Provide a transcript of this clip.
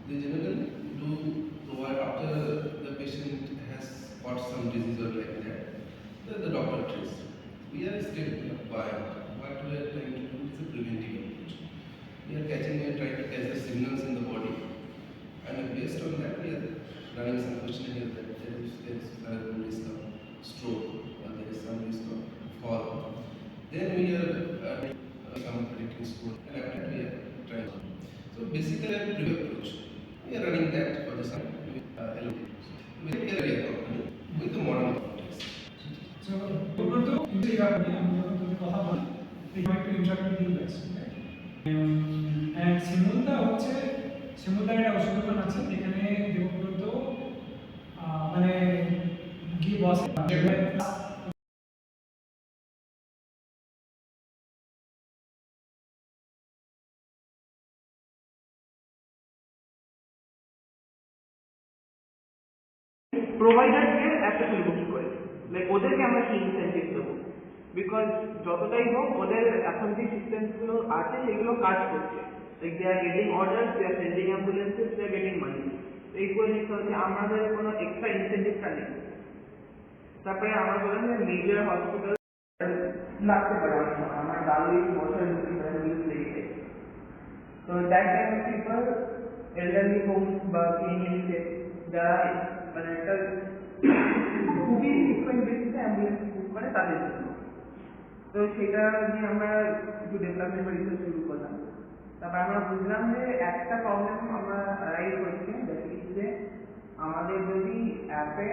They generally do provide after the patient has got some disease or like that, the doctor treats. We are still biased. What we are trying to do is a preventive approach. We are trying to catch the signals in the body, and based on that, we are running some questionnaire that there is some risk of stroke or there is some risk of fall. Then we are some predicting score, and after that we are trying. So basically, a preventive approach. We are running that for the sun with area company with the modern context. So, Roberto, you say that I'm going to talk about to interact with you guys, right? And Simulta হচ্ছে Simulta একটা ওষুধ দোকান আছে যেখানে দেবব্রত মানে গিয়ে বসে প্রোভাইডারকে একটা ফিলবুকি করে লাইক ওদেরকে আমরা কি ইনসেন্টিভ দেবো বিকজ যতটাই হোক ওদের এখন যে সিস্টেমসগুলো আছে সেগুলো কাজ করছে like they are getting order they are sending ambulances they are getting money এই করে নিতে হচ্ছে আমাদের কোনো এক্সট্রা ইনসেন্টিভটা নেই তারপরে আমরা বললাম যে মেজর হসপিটাল লাগতে পারে অনেক সময় আমার দাঁড়িয়ে বছর লেগে তো that time of people elderly homes বা ক্লিনিকে যারা মানে একটা খুবই ফ্রিকুয়েন্ট বেসিসে অ্যাম্বুলেন্স বুক করে তাদের জন্য তো সেটা নিয়ে আমরা একটু ডেভেলপমেন্ট বা রিসার্চ শুরু করলাম তারপর আমরা বুঝলাম যে একটা প্রবলেম আমরা রাইজ হচ্ছে যে আমাদের যদি অ্যাপে